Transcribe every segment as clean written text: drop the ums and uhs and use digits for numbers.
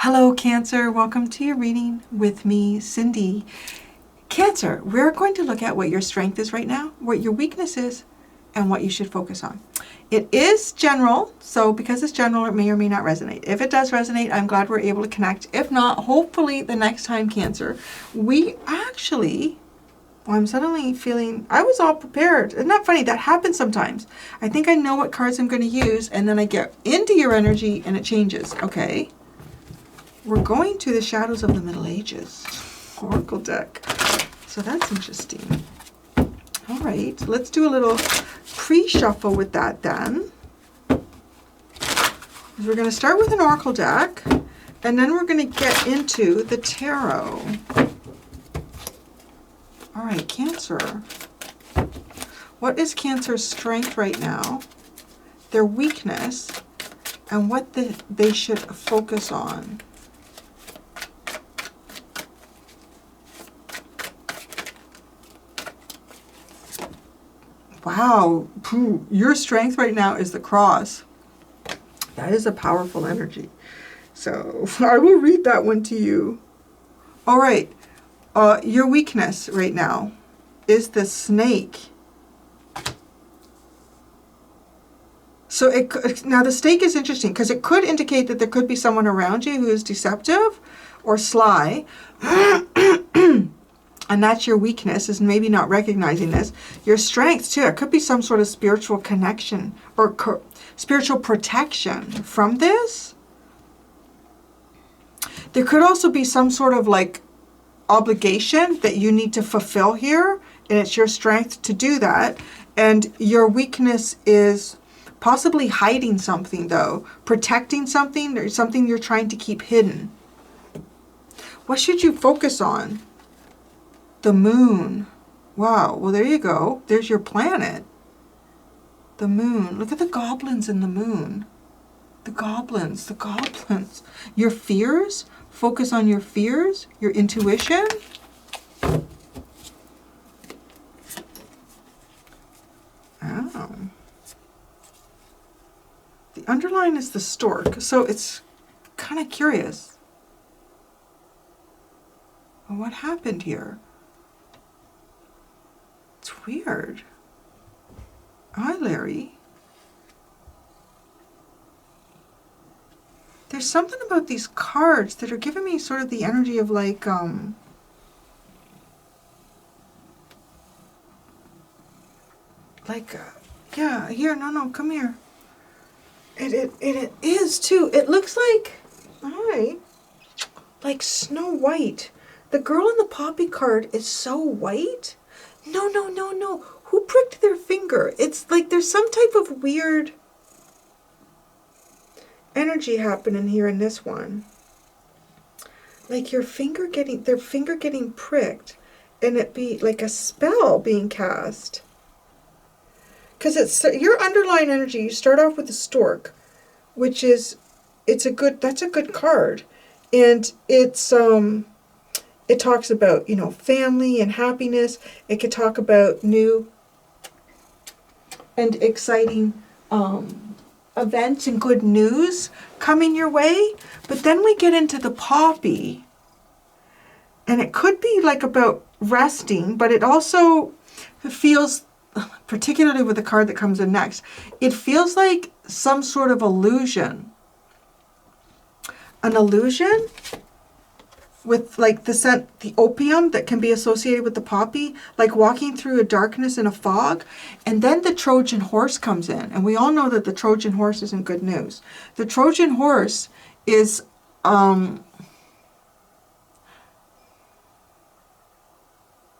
Hello, Cancer. Welcome to your reading with me, Cindy. Cancer, we're going to look at what your strength is right now, what your weakness is, and what you should focus on. It is general, so because it's general, it may or may not resonate. If it does resonate, I'm glad we're able to connect. If not, hopefully the next time, Cancer, we actually... Well, I'm suddenly feeling, I was all prepared. Isn't that funny? That happens sometimes. I think I know what cards I'm going to use, and then I get into your energy and it changes. Okay. We're going to the Shadows of the Middle Ages Oracle deck. So that's interesting. All right. Let's do a little pre-shuffle with that then. We're going to start with an Oracle deck, and then we're going to get into the Tarot. All right, Cancer. What is Cancer's strength right now, their weakness, and what they should focus on? Wow, your strength right now is the Cross. That is a powerful energy. So I will read that one to you. All right. Your weakness right now is the Snake. So now the Snake is interesting because it could indicate that there could be someone around you who is deceptive or sly. And that's your weakness, is maybe not recognizing this. Your strength too, it could be some sort of spiritual connection or spiritual protection from this. There could also be some sort of like obligation that you need to fulfill here, and it's your strength to do that. And your weakness is possibly hiding something though, protecting something, or something you're trying to keep hidden. What should you focus on? The Moon. Wow, well there you go. There's your planet. The Moon. Look at the goblins in the Moon. The goblins, the goblins. Your fears. Focus on your fears, your intuition. Oh. The underline is the stork, so it's kind of curious. Well, what happened here? It's weird. Hi, Larry. There's something about these cards that are giving me sort of the energy of like, yeah, here, no, come here. It is too. It looks like, all right, like Snow White. The girl in the poppy card is so white. No. Who pricked their finger? It's like there's some type of weird energy happening here in this one. Like their finger getting pricked, and it be like a spell being cast. Because it's your underlying energy. You start off with the stork, which is that's a good card, and it's it talks about, you know, family and happiness. It could talk about new and exciting events and good news coming your way. But then we get into the poppy, and it could be like about resting, but it also feels, particularly with the card that comes in next, it feels like some sort of illusion. An illusion with like the scent, the opium that can be associated with the poppy, like walking through a darkness in a fog. And then the Trojan horse comes in, and we all know that the Trojan horse isn't good news. The Trojan horse is right,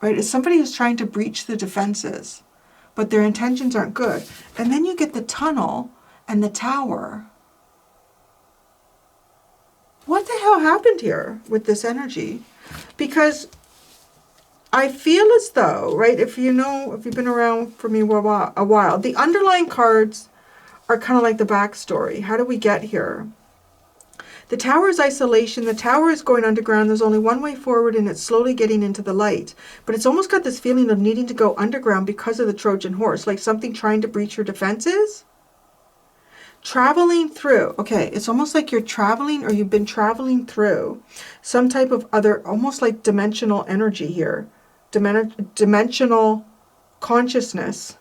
it's somebody who's trying to breach the defenses, but their intentions aren't good. And then you get the tunnel and the tower. What the hell happened here with this energy? Because I feel as though, right, if you've been around for me a while, the underlying cards are kind of like the backstory. How do we get here? The tower is isolation. The tower is going underground. There's only one way forward, and it's slowly getting into the light. But it's almost got this feeling of needing to go underground because of the Trojan horse, like something trying to breach your defenses. Traveling through. Okay, it's almost like you're traveling or you've been traveling through some type of other, almost like dimensional energy here. Dimensional consciousness.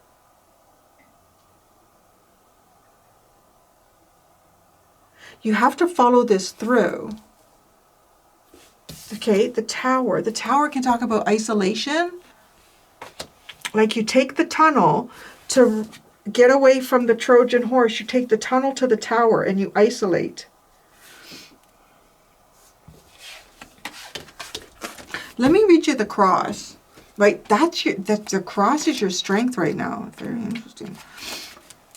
You have to follow this through. Okay, the tower. The tower can talk about isolation. Like you take the tunnel to get away from the Trojan horse. You take the tunnel to the tower and you isolate. Let me read you the cross. Right, the cross is your strength right now. Very interesting.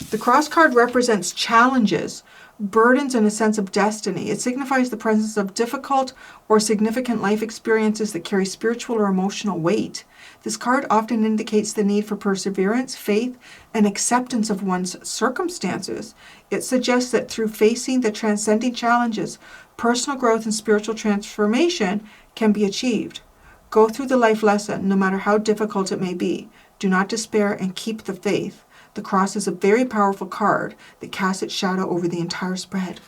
The cross card represents challenges, burdens, and a sense of destiny. It signifies the presence of difficult or significant life experiences that carry spiritual or emotional weight. This card often indicates the need for perseverance, faith, and acceptance of one's circumstances. It suggests that through facing the transcending challenges, personal growth and spiritual transformation can be achieved. Go through the life lesson, no matter how difficult it may be. Do not despair and keep the faith. The cross is a very powerful card that casts its shadow over the entire spread.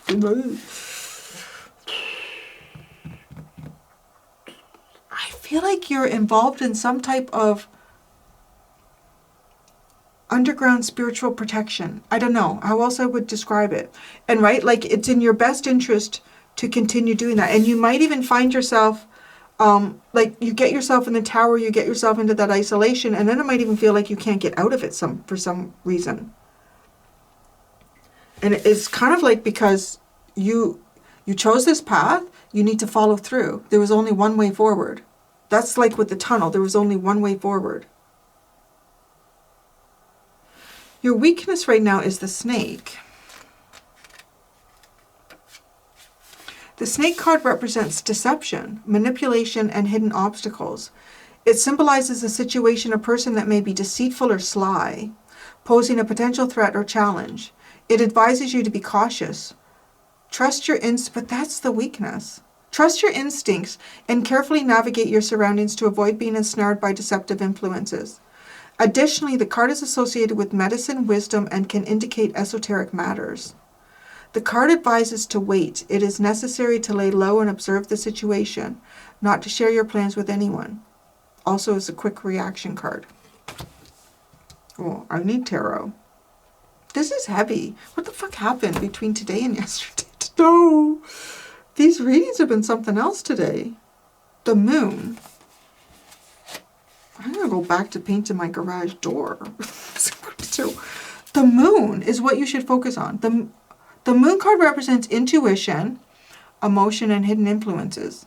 I feel like you're involved in some type of underground spiritual protection. I don't know how else I would describe it. And right, like it's in your best interest to continue doing that. And you might even find yourself like you get yourself in the tower, you get yourself into that isolation, and then it might even feel like you can't get out of it for some reason. And it's kind of like because you chose this path, you need to follow through. There was only one way forward. That's like with the tunnel, there was only one way forward. Your weakness right now is the snake. The snake card represents deception, manipulation, and hidden obstacles. It symbolizes a situation, a person that may be deceitful or sly, posing a potential threat or challenge. It advises you to be cautious. Trust your instincts, but that's the weakness. Trust your instincts and carefully navigate your surroundings to avoid being ensnared by deceptive influences. Additionally, the card is associated with medicine, wisdom, and can indicate esoteric matters. The card advises to wait. It is necessary to lay low and observe the situation, not to share your plans with anyone. Also is a quick reaction card. Oh, I need tarot. This is heavy. What the fuck happened between today and yesterday? No. These readings have been something else today. The moon. I'm going to go back to painting my garage door. So, the moon is what you should focus on. The moon card represents intuition, emotion, and hidden influences.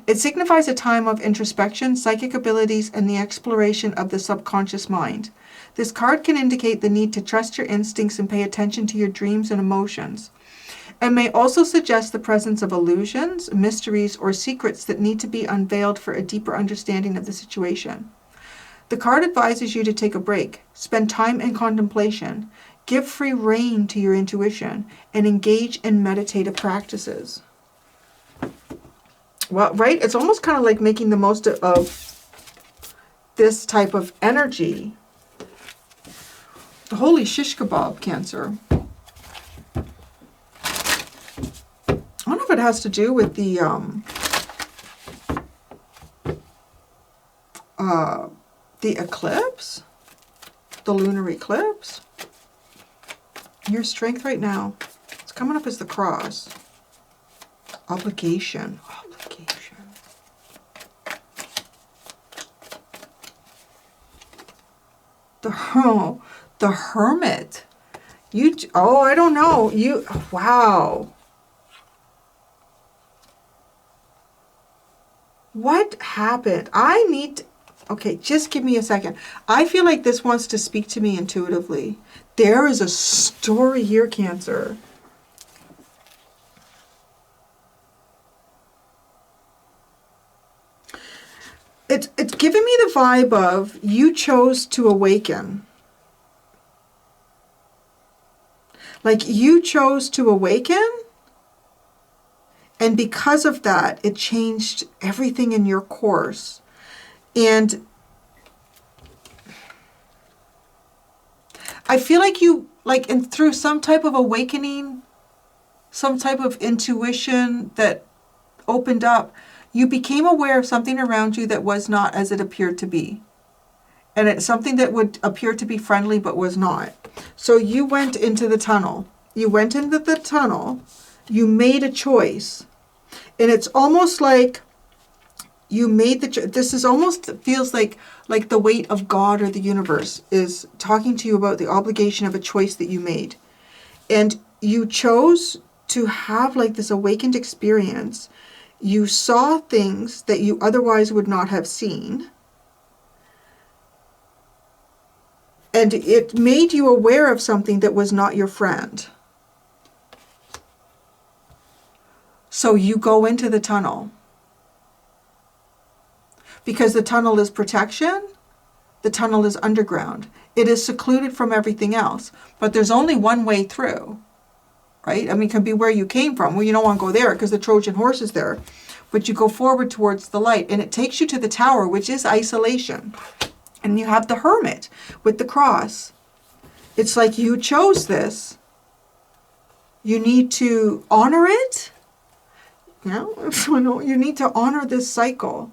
It signifies a time of introspection, psychic abilities, and the exploration of the subconscious mind. This card can indicate the need to trust your instincts and pay attention to your dreams and emotions. It may also suggest the presence of illusions, mysteries, or secrets that need to be unveiled for a deeper understanding of the situation. The card advises you to take a break, spend time in contemplation, give free rein to your intuition, and engage in meditative practices. Well, right? It's almost kind of like making the most of this type of energy. Holy shish kebab, Cancer. I don't know if it has to do with the eclipse, the lunar eclipse. Your strength right now, it's coming up as the cross. Obligation. The hermit. I don't know. Wow. What happened? Okay, just give me a second. I feel like this wants to speak to me intuitively. There is a story here, Cancer. It's giving me the vibe of you chose to awaken. Like you chose to awaken, and because of that, it changed everything in your course. And I feel like you like through some type of awakening, some type of intuition that opened up, you became aware of something around you that was not as it appeared to be. And it's something that would appear to be friendly but was not. So you went into the tunnel. You went into the tunnel. You made a choice. And it's almost like you made this is almost feels like the weight of God or the universe is talking to you about the obligation of a choice that you made. And you chose to have like this awakened experience. You saw things that you otherwise would not have seen. And it made you aware of something that was not your friend. So you go into the tunnel. Because the tunnel is protection, the tunnel is underground. It is secluded from everything else. But there's only one way through, right? I mean, it can be where you came from. Well, you don't want to go there because the Trojan horse is there. But you go forward towards the light, and it takes you to the tower, which is isolation. And you have the hermit with the cross. It's like you chose this. You need to honor it. You need to honor this cycle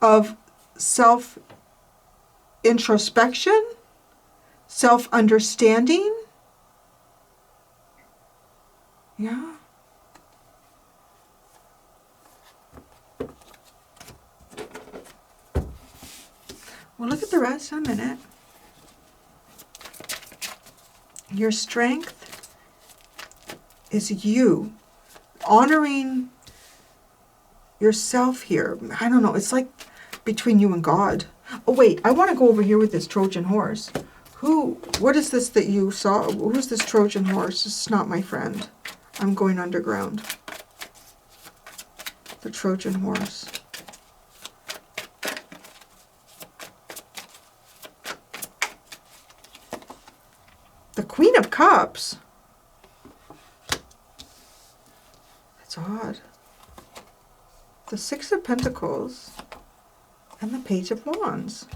of self-introspection, self-understanding. Yeah. We'll look at the rest in a minute. Your strength is you honoring yourself here. I don't know. It's like between you and God. Oh, wait. I want to go over here with this Trojan horse. What is this that you saw? Who's this Trojan horse? It's not my friend. I'm going underground. The Trojan horse. The Queen of Cups. That's odd. The Six of Pentacles and the Page of Wands.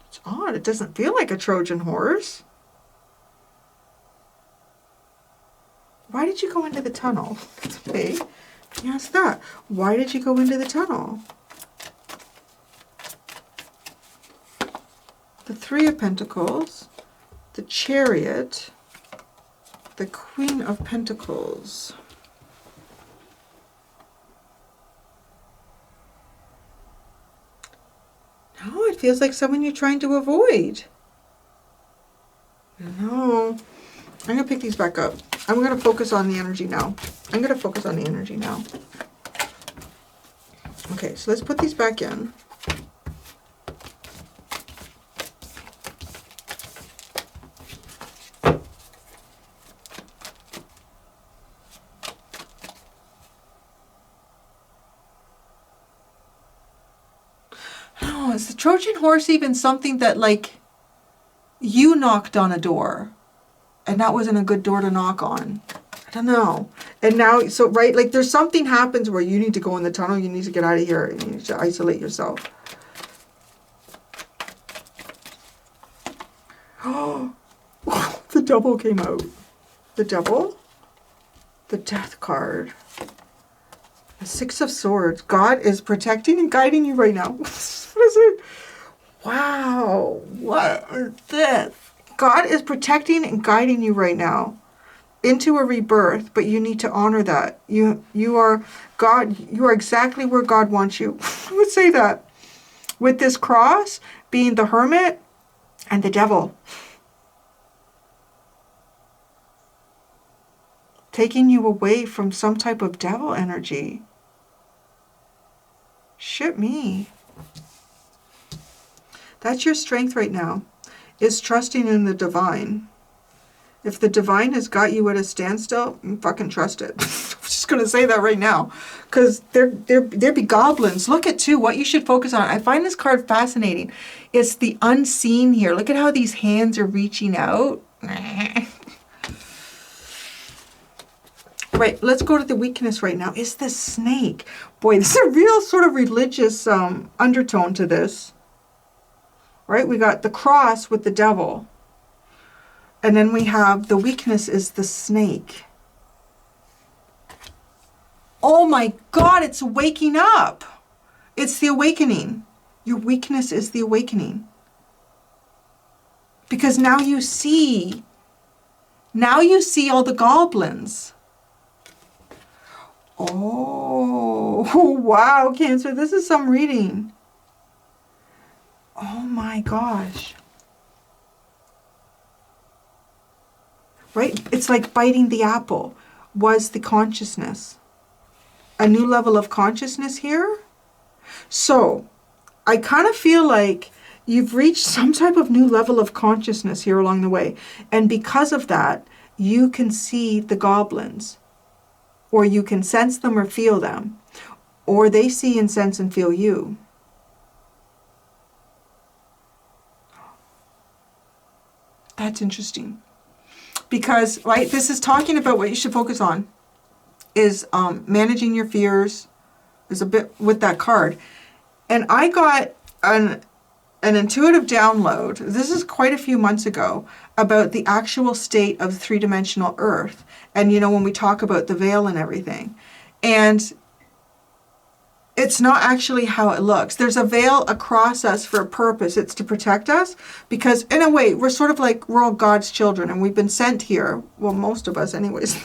It's odd. It doesn't feel like a Trojan horse. Why did you go into the tunnel? Okay. Yes, that. Why did you go into the tunnel? The Three of Pentacles, the Chariot, the Queen of Pentacles. No, it feels like someone you're trying to avoid. No. I'm going to pick these back up. I'm going to focus on the energy now. Okay, so let's put these back in. Is the Trojan horse even something that, like, you knocked on a door and that wasn't a good door to knock on? I don't know. And now, so, right, like there's something happens where you need to go in the tunnel, you need to get out of here, you need to isolate yourself. Oh, the Devil came out. The Devil, the Death card, the Six of Swords. God is protecting and guiding you right now. What is it? Wow. What is this? God is protecting and guiding you right now into a rebirth, but you need to honor that. You are God. You are exactly where God wants you. I would say that. With this cross being the Hermit and the Devil. Taking you away from some type of devil energy. Shit me. That's your strength right now, is trusting in the divine. If the divine has got you at a standstill, fucking trust it. I'm just going to say that right now. Because there be goblins. Look at, too, what you should focus on. I find this card fascinating. It's the unseen here. Look at how these hands are reaching out. Right, let's go to the weakness right now. Is the snake. Boy, there's a real sort of religious undertone to this. right? We got the cross with the devil. And then we have the weakness is the snake. Oh my God, it's waking up. It's the awakening. Your weakness is the awakening. Because now you see all the goblins. Oh, wow, Cancer, this is some reading. Oh my gosh. Right? It's like biting the apple was the consciousness. A new level of consciousness here. So I kind of feel like you've reached some type of new level of consciousness here along the way. And because of that, you can see the goblins, or you can sense them or feel them, or they see and sense and feel you. That's interesting. Because, right, this is talking about what you should focus on is managing your fears. Is a bit with that card. And I got an intuitive download, this is quite a few months ago, about the actual state of three-dimensional Earth. And, you know, when we talk about the veil and everything. And it's not actually how it looks. There's a veil across us for a purpose. It's to protect us. Because, in a way, we're sort of like, we're all God's children. And we've been sent here, well, most of us anyways,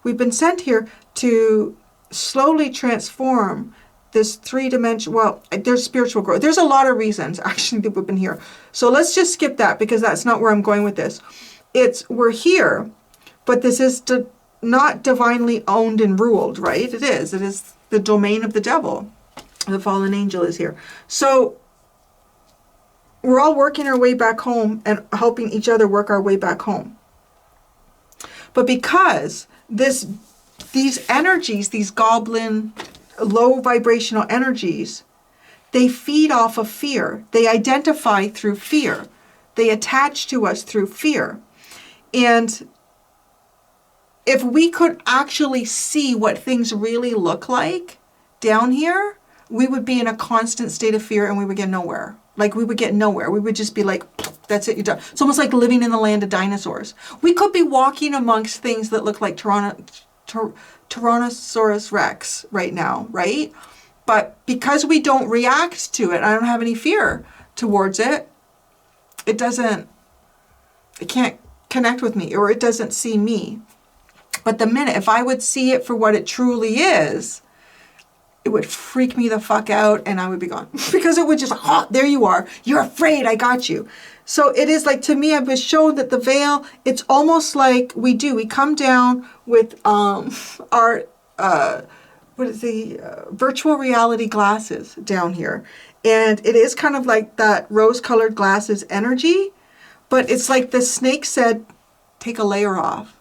we've been sent here to slowly transform this three-dimensional, well, there's spiritual growth. There's a lot of reasons, actually, that we've been here. So let's just skip that, because that's not where I'm going with this. We're here, but this is not divinely owned and ruled, right? It is the domain of the devil. The fallen angel is here. So we're all working our way back home and helping each other work our way back home. But because these energies, these goblin, low vibrational energies, they feed off of fear. They identify through fear. They attach to us through fear. And if we could actually see what things really look like down here, we would be in a constant state of fear and we would get nowhere. Like, we would get nowhere. We would just be like, that's it, you're done. It's almost like living in the land of dinosaurs. We could be walking amongst things that look like Tyrannosaurus Rex right now, right? But because we don't react to it, I don't have any fear towards it, it can't connect with me, or it doesn't see me. But the minute, if I would see it for what it truly is, it would freak me the fuck out and I would be gone. Because it would just, oh, there you are. You're afraid, I got you. So it is like, to me, I was shown that the veil, it's almost like we come down with our, virtual reality glasses down here. And it is kind of like that rose-colored glasses energy. But it's like the snake said, take a layer off.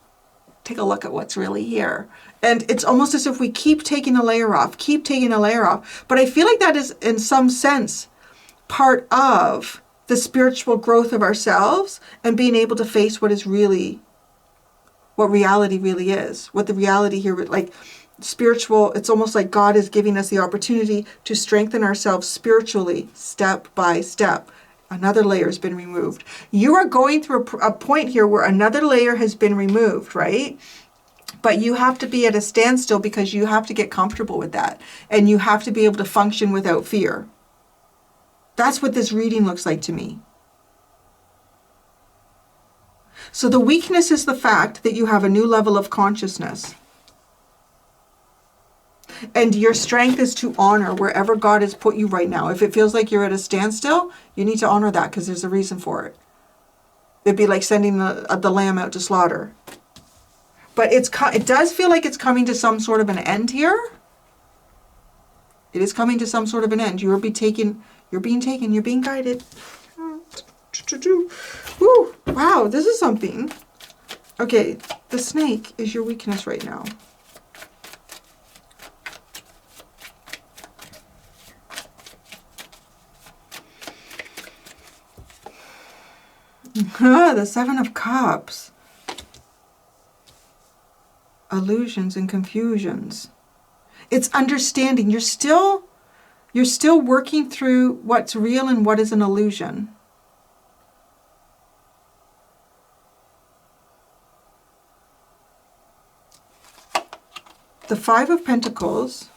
Take a look at what's really here. And it's almost as if we keep taking a layer off. But I feel like that is, in some sense, part of the spiritual growth of ourselves and being able to face what reality really is. What the reality here, like spiritual, it's almost like God is giving us the opportunity to strengthen ourselves spiritually, step by step. Another layer has been removed. You are going through a point here where another layer has been removed, right? But you have to be at a standstill because you have to get comfortable with that. And you have to be able to function without fear. That's what this reading looks like to me. So the weakness is the fact that you have a new level of consciousness. And your strength is to honor wherever God has put you right now. If it feels like you're at a standstill, you need to honor that because there's a reason for it. It'd be like sending the lamb out to slaughter. But it does feel like it's coming to some sort of an end here. It is coming to some sort of an end. You're being taken, you're being guided. Woo, wow, this is something. Okay, the snake is your weakness right now. The Seven of Cups. Illusions and confusions. It's understanding. You're still You're still working through what's real and what is an illusion. The Five of Pentacles,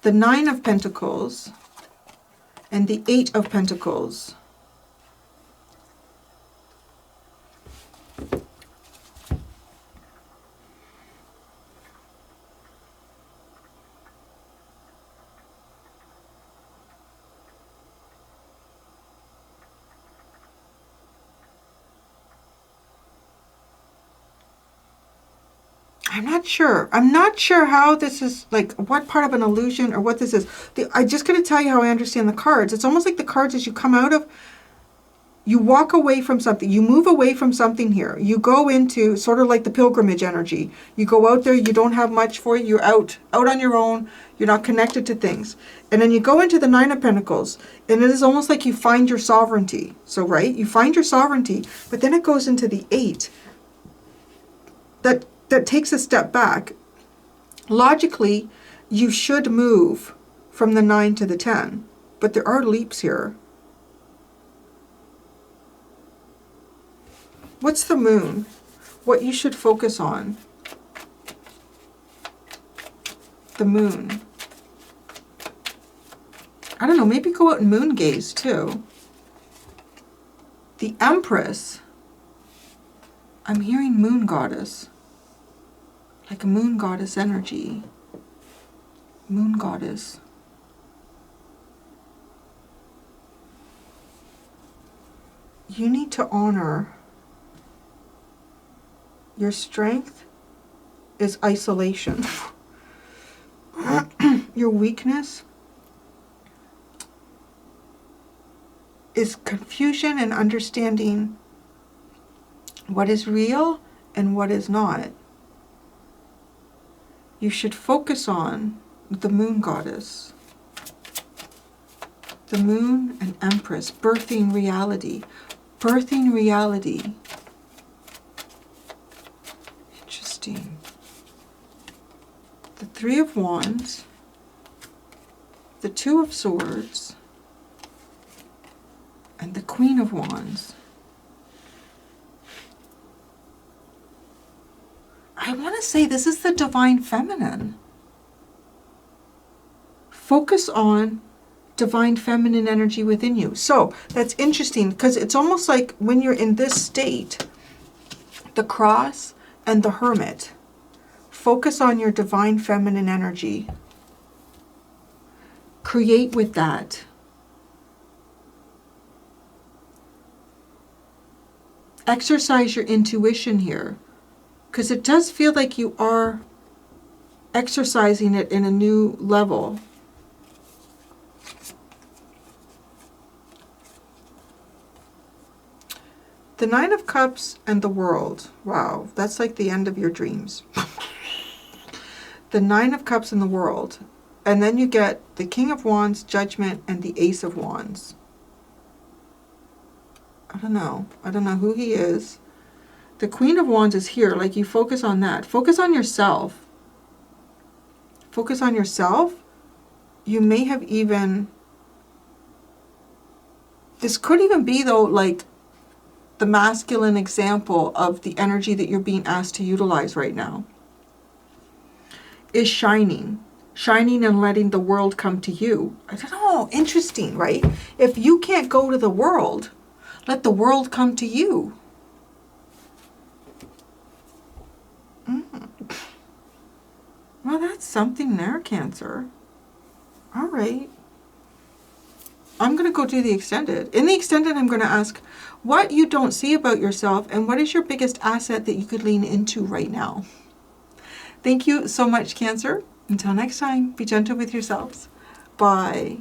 the Nine of Pentacles, and the Eight of Pentacles. I'm not sure how this is, like, what part of an illusion or what this is. I just got to tell you how I understand the cards. It's almost like the cards as you come out of, you walk away from something, you move away from something here. You go into sort of like the pilgrimage energy. You go out there, you don't have much for you, you're out on your own, you're not connected to things. And then you go into the Nine of Pentacles, and it is almost like you find your sovereignty. So, right, you find your sovereignty, but then it goes into the Eight. That takes a step back. Logically, you should move from the 9 to the 10, but there are leaps here. What's the Moon? What you should focus on? The Moon. I don't know, maybe go out and moon gaze too. The Empress. I'm hearing Moon Goddess. Like a Moon Goddess energy. Moon Goddess. You need to honor your strength is isolation. Your weakness is confusion and understanding what is real and what is not. You should focus on the Moon Goddess. The Moon and Empress, birthing reality. Birthing reality. Interesting. The Three of Wands. The Two of Swords. And the Queen of Wands. I want to say this is the Divine Feminine. Focus on Divine Feminine energy within you. So that's interesting because it's almost like when you're in this state, the Cross and the Hermit. Focus on your Divine Feminine energy. Create with that. Exercise your intuition here. Because it does feel like you are exercising it in a new level. The Nine of Cups and the World. Wow, that's like the end of your dreams. The Nine of Cups and the World. And then you get the King of Wands, Judgment, and the Ace of Wands. I don't know. I don't know who he is. The Queen of Wands is here, like you focus on that. Focus on yourself. Focus on yourself. You may have even, this could even be though like the masculine example of the energy that you're being asked to utilize right now. Is shining. Shining and letting the world come to you. I don't know, interesting, right? If you can't go to the world, let the world come to you. Well, that's something there, Cancer. All right. I'm going to go do the extended. In the extended, I'm going to ask what you don't see about yourself and what is your biggest asset that you could lean into right now. Thank you so much, Cancer. Until next time, be gentle with yourselves. Bye.